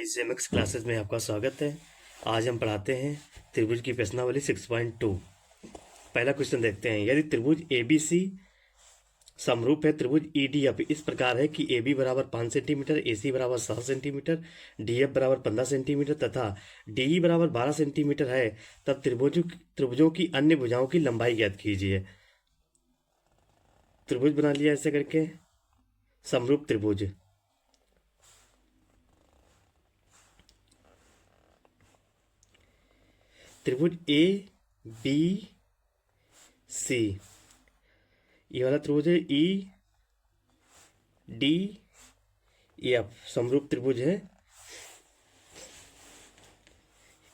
CMX classes में आपका स्वागत है। आज हम पढ़ाते हैं त्रिभुज की प्रश्नावली 6.2। पहला क्वेश्चन देखते हैं। यदि त्रिभुज ABC समरूप है त्रिभुज EDF इस प्रकार है कि AB बराबर 5 सेंटीमीटर, AC बराबर 7 सेंटीमीटर, DF बराबर 15 सेंटीमीटर तथा DE बराबर 12 सेंटीमीटर है, तब त्रिभुजों की अन्य भुजाओं की लंबाई ज्ञात कीजिए। त्रिभुज बना लिया ऐसे करके, समरूप त्रिभुज। त्रिभुज ABC, ये वाला त्रिभुज है EDF, समरूप त्रिभुज है।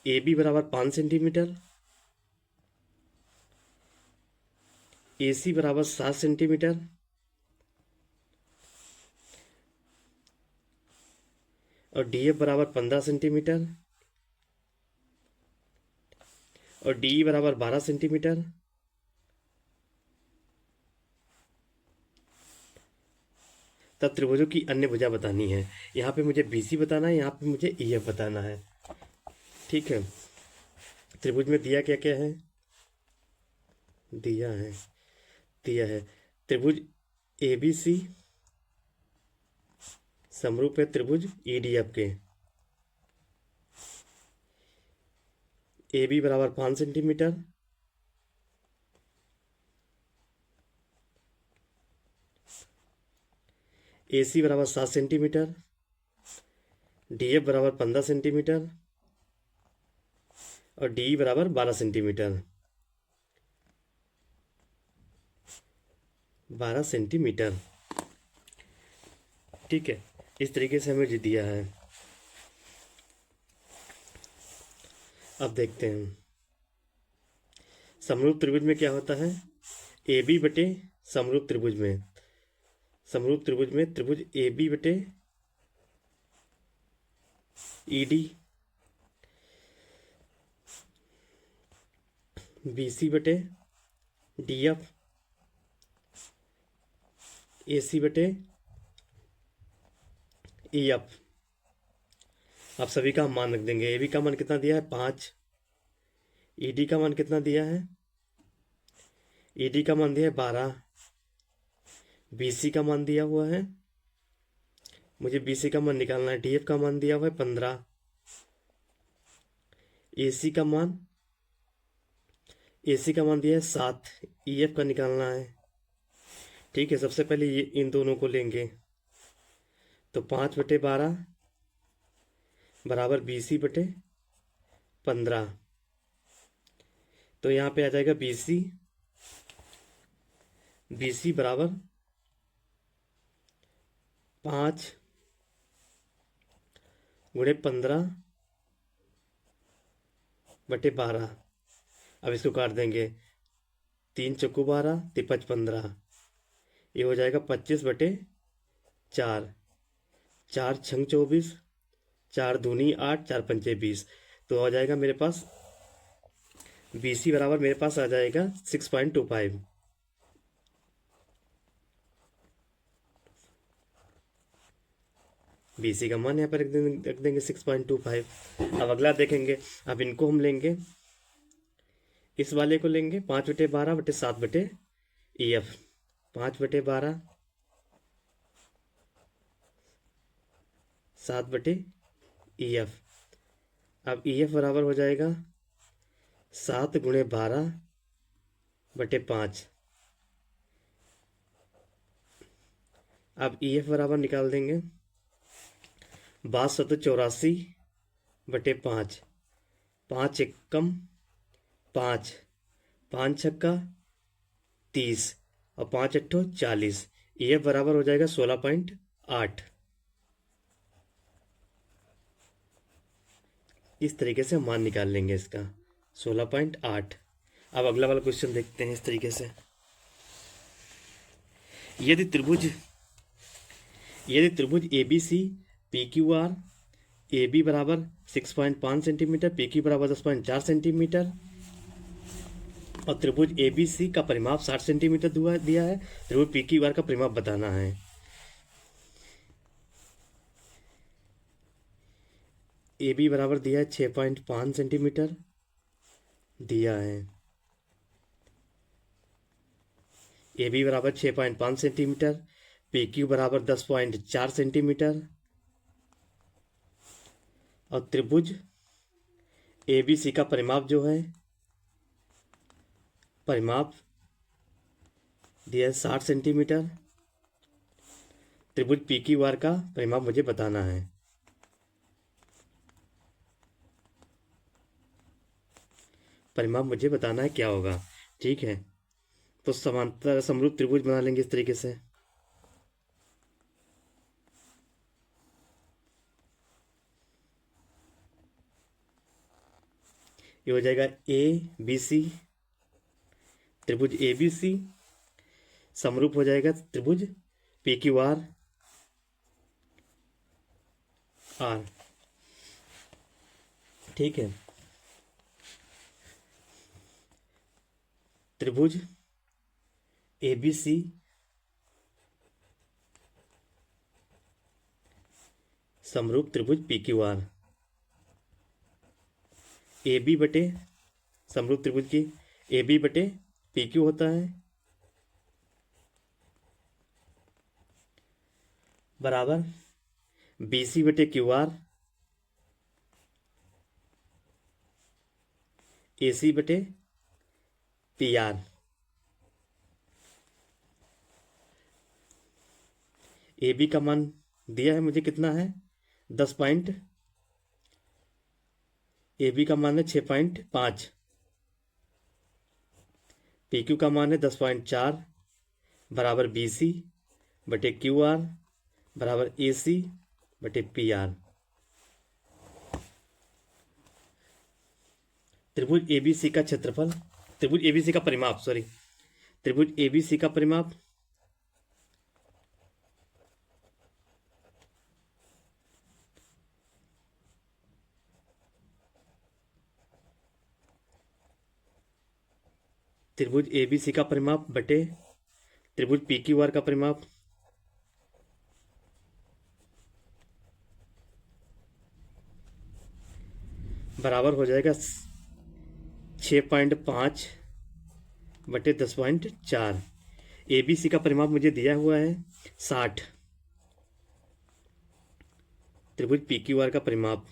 AB बराबर 5 सेंटीमीटर, AC बराबर 7 सेंटीमीटर और DF बराबर 15 सेंटीमीटर और DE बराबर 12 सेंटीमीटर। तब त्रिभुजों की अन्य भुजा बतानी है। यहाँ पे मुझे BC बताना है, यहाँ पे मुझे EF बताना है। ठीक है, त्रिभुज में दिया क्या क्या है? दिया है त्रिभुज ABC समरूप है त्रिभुज EDF के। AB बराबर 5 सेंटीमीटर, AC बराबर 7 सेंटीमीटर, DF बराबर 15 सेंटीमीटर और DE बराबर 12 सेंटीमीटर। 12 सेंटीमीटर। ठीक है, इस तरीके से हमें दिया है। अब देखते हैं समरूप त्रिभुज में क्या होता है। AB बटे समरूप त्रिभुज में, त्रिभुज AB बटे ED, BC बटे DF, AC बटे EF। आप सभी का हम मान रख देंगे। AB का मान कितना दिया है? 5। ED का मान कितना दिया है? ED का मान दिया है 12। BC का मान दिया हुआ है, मुझे BC का मान निकालना है। DF का मान दिया हुआ है 15। AC का मान दिया है 7। EF का निकालना है। ठीक है, सबसे पहले ये इन दोनों को लेंगे तो 5 बटे 12 बराबर BC बटे 15। तो यहाँ पे आ जाएगा BC बराबर 5 गुणे 15 बटे 12। अब इसको काट देंगे। 3 चौको 12, तिपच 15, ये हो जाएगा 25 बटे 4। 4 छंग 24, 4 दूनी 8, 4 पंचे 20। तो आ जाएगा मेरे पास BC बराबर मेरे पास आ जाएगा 6.25। BC का मान यहाँ पर रख देंगे 6.25। अब अगला देखेंगे। अब इनको हम लेंगे, इस वाले को लेंगे 5 बटे 12 बटे 7 बटे EF। 5 बटे 12 7 बटे EF। अब EF बराबर हो जाएगा 7 गुणे 12 बटे 5। अब EF बराबर निकाल देंगे 6284 बटे 5। 5 एकम 5, 5 छक्का 30 और 5 अट्ठो 40। EF बराबर हो जाएगा 16.8। इस तरीके से हम मान निकाल लेंगे इसका 16.8। अब अगला वाला क्वेश्चन देखते हैं। इस तरीके से यदि त्रिभुज ABC PQR, AB बराबर 6.5 सेंटीमीटर, PQ बराबर 10.4 सेंटीमीटर और त्रिभुज ABC का परिमाप 60 सेंटीमीटर दिया है, त्रिभुज PQR का परिमाप बताना है। ए बी बराबर दिया है 6.5 सेंटीमीटर दिया है। ए बी बराबर 6.5 सेंटीमीटर, पी क्यू बराबर 10.4 सेंटीमीटर और त्रिभुज ए बी सी का परिमाप जो है, परिमाप दिया है 60 सेंटीमीटर। त्रिभुज पी क्यू आर का परिमाप मुझे बताना है। परिमाप मुझे बताना है क्या होगा। ठीक है, तो समांतर समरूप त्रिभुज बना लेंगे इस तरीके से। ये हो जाएगा ए बी सी, त्रिभुज ए बी सी समरूप हो जाएगा त्रिभुज पी क्यू आर आर। ठीक है, त्रिभुज ए बी सी समरूप त्रिभुज P Q R. A B बटे समरूप त्रिभुज की ए बी बटे पी क्यू होता है बराबर बी सी बटे क्यू आर, ए सी बटे पी आर। ए बी का मान दिया है मुझे कितना है 10 पॉइंट, ए बी का मान है 6.5, पी क्यू का मान है 10.4 बराबर बी सी बटे क्यू आर बराबर ए सी बटे पी आर। त्रिभुज ए बी सी का क्षेत्रफल, त्रिभुज ए बी सी का परिमाप, सॉरी, त्रिभुज ए बी सी का परिमाप त्रिभुज ए बी सी का परिमाप बटे त्रिभुज पी क्यू आर का परिमाप बराबर हो जाएगा 6.5 बटे 10.4। ए बी सी का परिमाप मुझे दिया हुआ है 60, त्रिभुज पी क्यू आर का परिमाप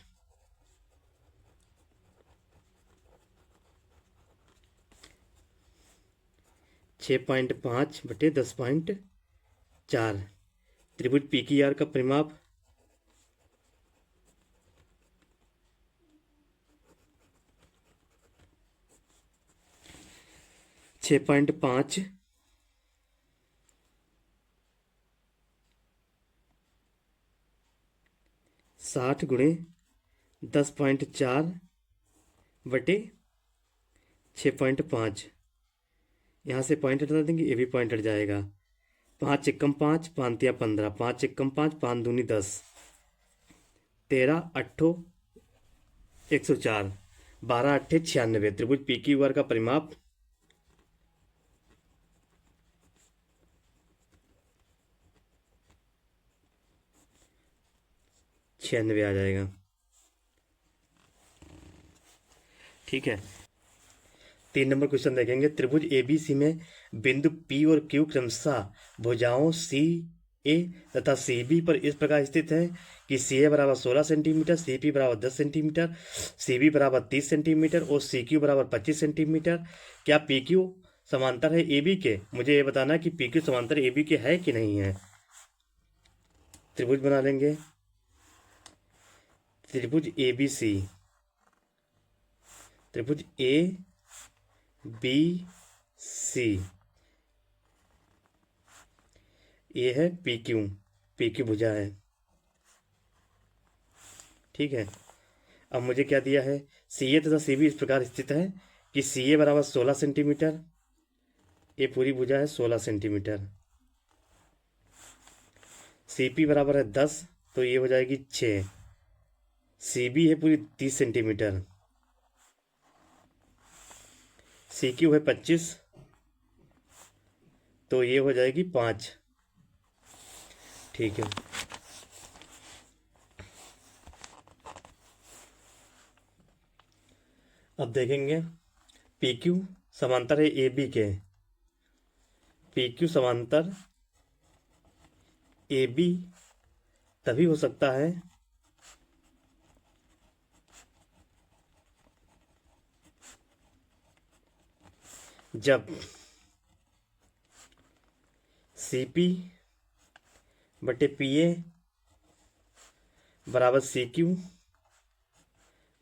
6.5 बटे 10.4, त्रिभुज पी क्यू आर का परिमाप 6.5 60 गुणे 10.4 बटे 6.5। यहाँ से पॉइंट हटा देंगे, ये भी पॉइंट हट जाएगा। 5 एकम 5, 5 या 15, 5 एकम 5, 5 दूनी 10, 13 अट्ठो 104, 12 अट्ठे 96। त्रिभुज पी क्यू आर का परिमाप 96 आ जाएगा। ठीक है, 3 नंबर क्वेश्चन देखेंगे। त्रिभुज ए बी सी में बिंदु पी और क्यू क्रमशः भुजाओं सी ए तथा सी बी पर इस प्रकार स्थित है कि सी ए बराबर 16 सेंटीमीटर, सी पी बराबर 10 सेंटीमीटर, सी बी बराबर 30 सेंटीमीटर और सी क्यू बराबर 25 सेंटीमीटर। क्या पी क्यू समांतर है ए बी के? मुझे ये बताना है कि पी क्यू समांतर ए बी के है कि नहीं है। त्रिभुज बना लेंगे, त्रिभुज ए बी सी, त्रिभुज ए बी सी, ये है पी क्यू भुजा है। ठीक है, अब मुझे क्या दिया है, सी ए तथा सी बी इस प्रकार स्थित है कि सी ए बराबर 16 सेंटीमीटर, ये पूरी भुजा है 16 सेंटीमीटर, सी पी बराबर है 10, तो ये हो जाएगी 6, सी बी है पूरी 30 सेंटीमीटर, सी क्यू है 25, तो ये हो जाएगी 5। ठीक है, अब देखेंगे पी क्यू समांतर है ए बी के, पी क्यू समांतर ए बी तभी हो सकता है जब सी पी बटे पी ए बराबर सी क्यू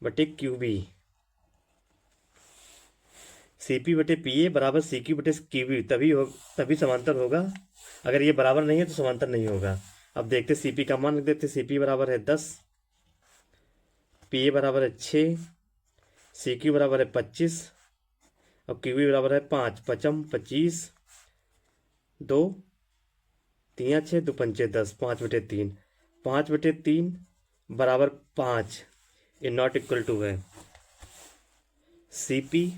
बटे क्यू बी, सी पी बटे पी ए बराबर सी क्यू बटे क्यू बी तभी समांतर होगा। अगर ये बराबर नहीं है तो समांतर नहीं होगा। अब देखते सी पी का मान लिख देते। सी पी बराबर है 10, पी ए बराबर है 6, सी क्यू बराबर है 25 और क्यू बी बराबर है 5। 5 25, 2 3 6 2 5 10, 5/3, 5/3 बराबर 5 ये नॉट इक्वल टू है सी पी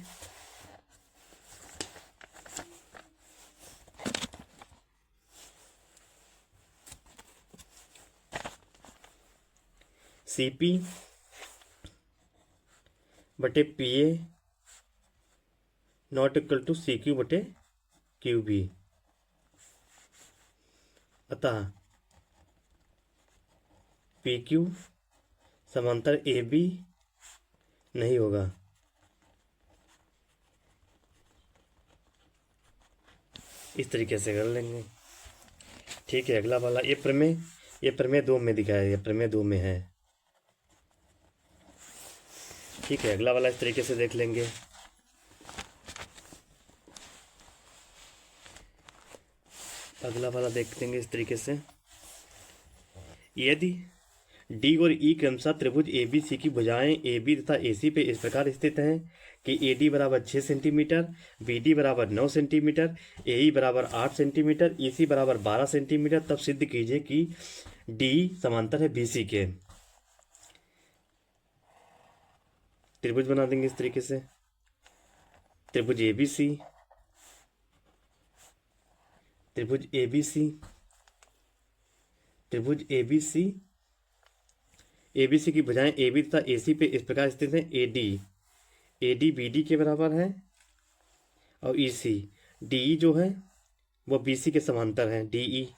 बटे P A not equal to C Q बटे क्यू बी। अतः पी क्यू समांतर ए बी नहीं होगा। इस तरीके से कर लेंगे। ठीक है, अगला वाला ये प्रमेय 2 में दिखाया, ये प्रमेय 2 में है। ठीक है, अगला वाला इस तरीके से देख लेंगे। अगला वाला देख लेंगे इस तरीके से। यदि डी और ई क्रमशः त्रिभुज ए बी सी की भुजाएं ए बी तथा ए सी पे इस प्रकार स्थित हैं कि ए डी बराबर 6 सेंटीमीटर, बी डी बराबर 9 सेंटीमीटर, ए ई बराबर 8 सेंटीमीटर, ई सी बराबर 12 सेंटीमीटर, तब सिद्ध कीजिए कि डी समांतर है बी सी के। त्रिभुज बना देंगे इस तरीके से। त्रिभुज ए बी सी, त्रिभुज ए बी सी, त्रिभुज A B C, A B C की भुजाएं ए बी तथा ए सी पे इस प्रकार स्थित हैं। ए डी बी डी के बराबर है और ई सी डी ई जो है वो बी सी के समांतर है। डी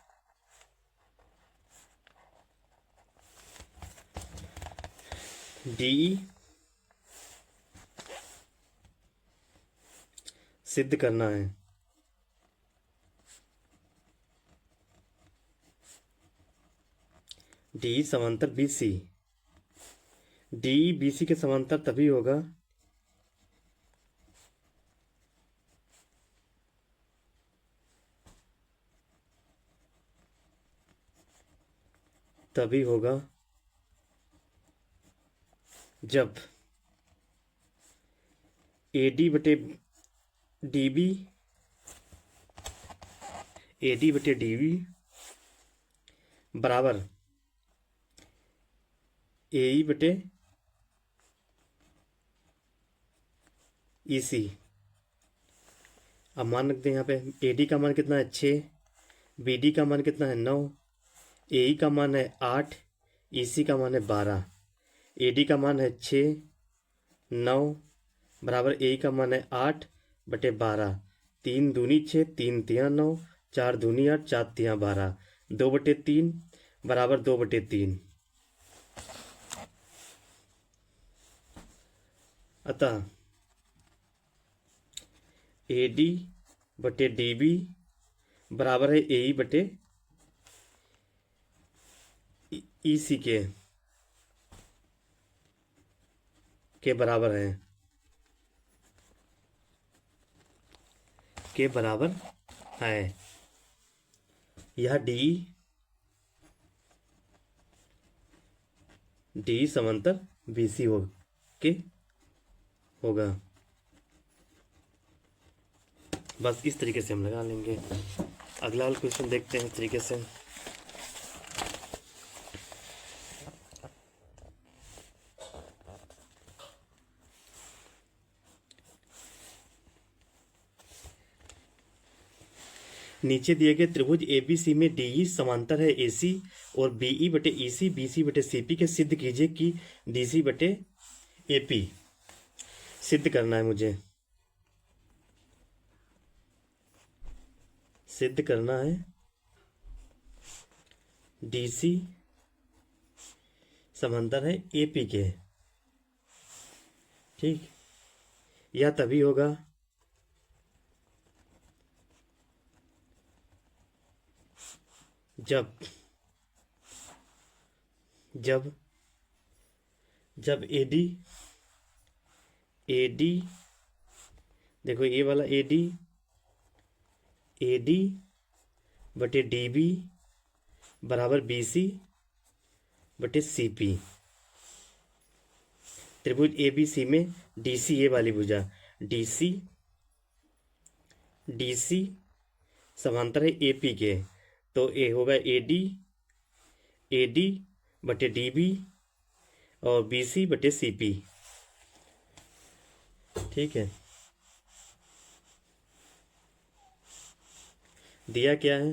ई सिद्ध करना है। डी समांतर B C, D B C के समांतर तभी होगा जब ए डी बटे डी बी, ए डी बटे डी बी बराबर ए ई बटे ई सी। अब मान रखते हैं यहाँ पे ए डी का मान कितना है 6, बी डी का मान कितना है 9, ए ई का मान है 8, ई सी का मान है 12। ए डी का मान है 6 9 बराबर ए ई का मान है 8/12। 3 दूनी 6, 3 तिया 9, 4 दूनी 8, 4 तिया 12, 2/3 बराबर 2/3। अतः ए डी बटे डी बी बराबर है ए ई बटे ई सी के बराबर है, के बराबर है। यह डी समांतर बी सी होगा। बस इस तरीके से हम लगा लेंगे। अगला वाला क्वेश्चन देखते हैं इस तरीके से। नीचे दिए गए त्रिभुज ए बी सी में डी ई समांतर है ए सी और बी ई बटे ई सी, बी सी बटे सी पी के सिद्ध कीजिए कि डी सी बटे ए पी सिद्ध करना है मुझे, सिद्ध करना है DC समांतर है AP के। ठीक, यह तभी होगा जब जब जब AD देखो, ये वाला AD बटे DB बराबर BC बटे CP। त्रिभुज ABC में DC, ये वाली भुजा DC समांतर है AP के, तो ए होगा AD बटे DB और BC बटे CP। ठीक है, दिया क्या है,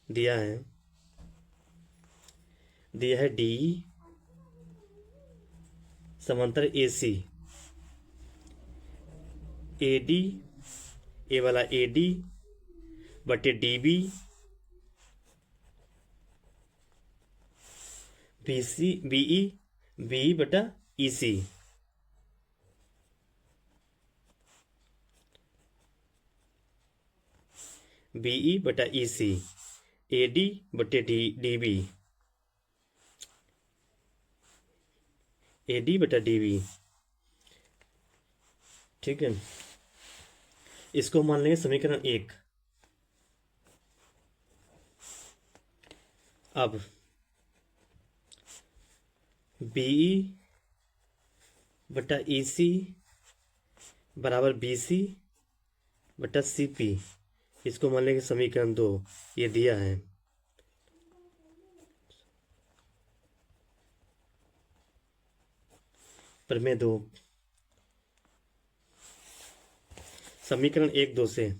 दिया है DE समांतर AC, AD, ए वाला AD बटे DB BE बटा EC। BE बटा EC, AD बटे DB, AD बटा DB। ठीक है, इसको मान लेंगे समीकरण 1। अब BE बटा EC बराबर BC बटा CP, इसको मान लेंगे समीकरण 2। ये दिया है। प्रमेय 2, समीकरण 1 2 से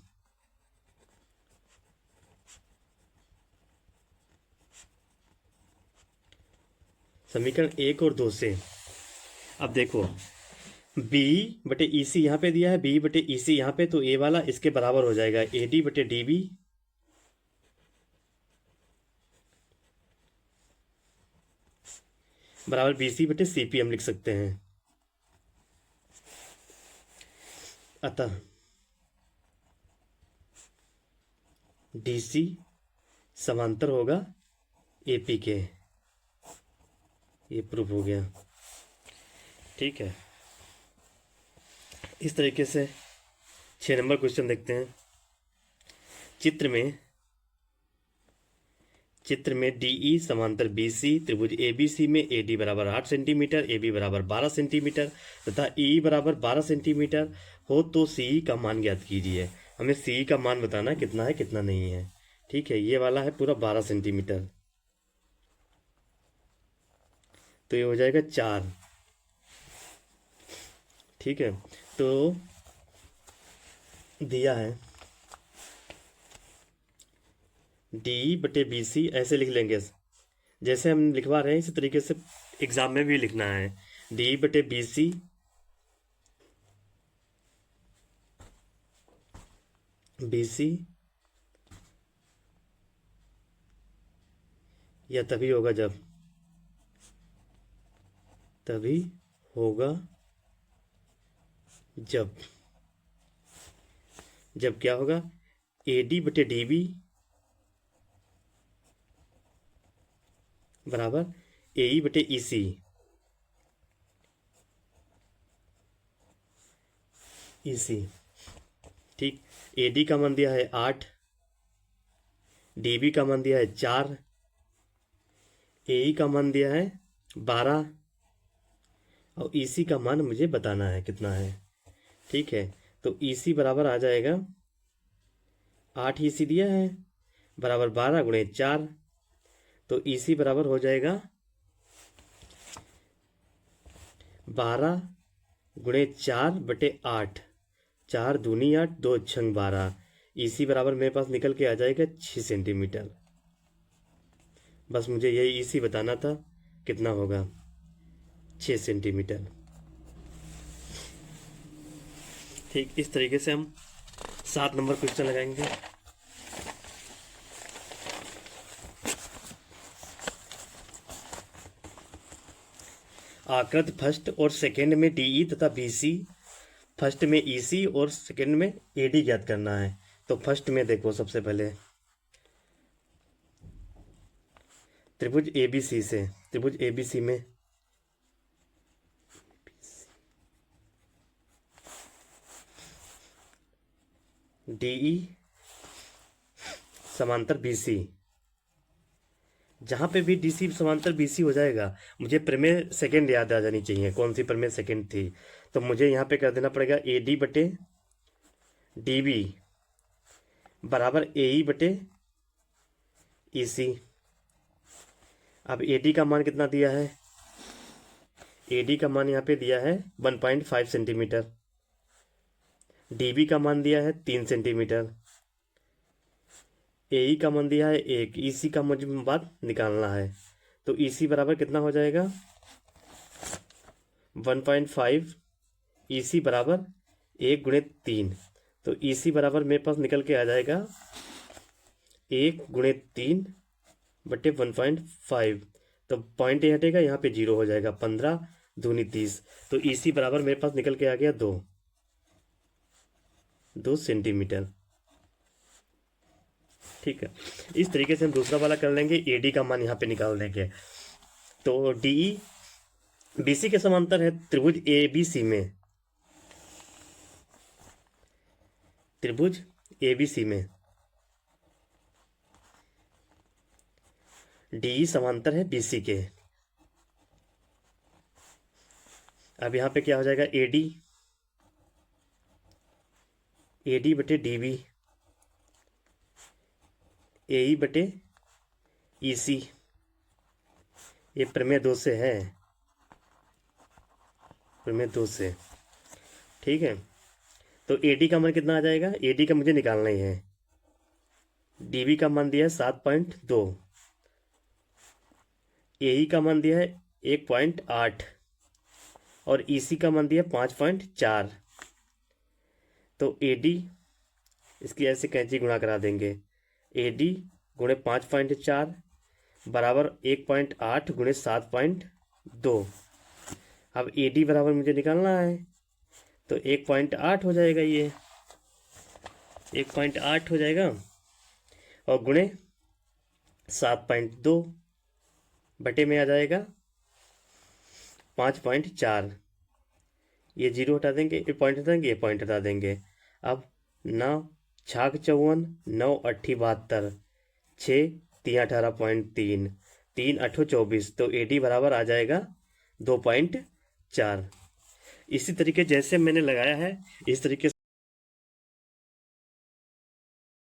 समीकरण 1 और 2 से अब देखो, B बटे EC यहाँ पे दिया है, B बटे EC यहाँ पे, तो ए वाला इसके बराबर हो जाएगा AD बटे DB बराबर BC बटे CP हम लिख सकते हैं। अतः DC समांतर होगा AP के, ये प्रूफ हो गया। ठीक है, इस तरीके से 6 नंबर क्वेश्चन देखते हैं। चित्र में DE समांतर BC, त्रिभुज ABC में AD बराबर 8 सेंटीमीटर, AB बराबर 12 सेंटीमीटर तथा EE बराबर 12 सेंटीमीटर हो तो CE का मान ज्ञात कीजिए। हमें CE का मान बताना है, कितना है कितना नहीं है। ठीक है, ये वाला है पूरा 12 सेंटीमीटर, तो ये हो जाएगा 4। ठीक है, तो दिया है DE बटे BC, ऐसे लिख लेंगे जैसे हम लिखवा रहे हैं, इसी तरीके से एग्जाम में भी लिखना है। DE बटे BC या तभी होगा जब क्या होगा, AD बटे DB बराबर AE बटे EC। ठीक, AD का मान दिया है 8, DB का मान दिया है 4, AE का मान दिया है 12 और EC का मान मुझे बताना है कितना है। ठीक है, तो EC बराबर आ जाएगा 8 EC दिया है बराबर 12 गुणे 4, तो EC बराबर हो जाएगा 12 गुणे 4 बटे 8, 4 दूनी 8, 2 छंग 12। EC बराबर मेरे पास निकल के आ जाएगा 6 सेंटीमीटर। बस मुझे यही EC बताना था, कितना होगा। 6 सेंटीमीटर। ठीक, इस तरीके से हम 7 नंबर क्वेश्चन लगाएंगे। आकृति फर्स्ट और सेकंड में डीई तथा बीसी, फर्स्ट में ईसी और सेकंड में एडी ज्ञात करना है। तो फर्स्ट में देखो, सबसे पहले त्रिभुज एबीसी से, त्रिभुज एबीसी में डीई समांतर बीसी, जहां पे भी डीसी समांतर बीसी हो जाएगा, मुझे प्रमेय सेकंड याद आ जानी चाहिए। कौन सी प्रमेय सेकंड थी? तो मुझे यहाँ पे कर देना पड़ेगा एडी बटे डीबी बराबर एई बटे ईसी। अब एडी का मान कितना दिया है? एडी का मान यहाँ पे दिया है 1.5 सेंटीमीटर, डीबी का मान दिया है 3 सेंटीमीटर, एई का मान दिया है 1, ईसी का मुझे बात निकालना है। तो ईसी बराबर कितना हो जाएगा? 1.5, ईसी बराबर 1 गुणे 3। तो ईसी बराबर मेरे पास निकल के आ जाएगा 1 गुणे 3 बटे 1.5। तो पॉइंट ये हटेगा, यहाँ पे 0 हो जाएगा। 15 दूनी 30। तो ईसी बराबर मेरे पास निकल के आ गया 2 सेंटीमीटर। ठीक है, इस तरीके से हम दूसरा वाला कर लेंगे। एडी का मान यहाँ पे निकाल देंगे। तो डीई बीसी के समांतर है त्रिभुज एबीसी में, त्रिभुज एबीसी में डीई समांतर है बीसी के। अब यहाँ पे क्या हो जाएगा? एडी, एडी बटे डीबी, एई बटे ईसी। ये प्रमेय 2 से है, प्रमेय 2 से। ठीक है, तो एडी का मान कितना आ जाएगा? एडी का मुझे निकालना ही है। डीबी का मान दिया है 7.2, एई का मान दिया है 1.8 और ईसी का मान दिया है 5.4। तो एडी, इसकी ऐसे कैंची गुणा करा देंगे। एडी गुणे 5.4 बराबर 1.8 गुणे 7.2। अब एडी बराबर मुझे निकालना है, तो 1.8 हो जाएगा, ये 1.8 हो जाएगा और गुणे 7.2 बटे में आ जाएगा 5.4। ये 0 हटा देंगे, ये पॉइंट हटा देंगे, ये पॉइंट हटा देंगे। अब 9 छाक 54, 9 8 72, 6 3 18.3, 3 8 24। तो एडी बराबर आ जाएगा 2.4। इसी तरीके जैसे मैंने लगाया है, इस तरीके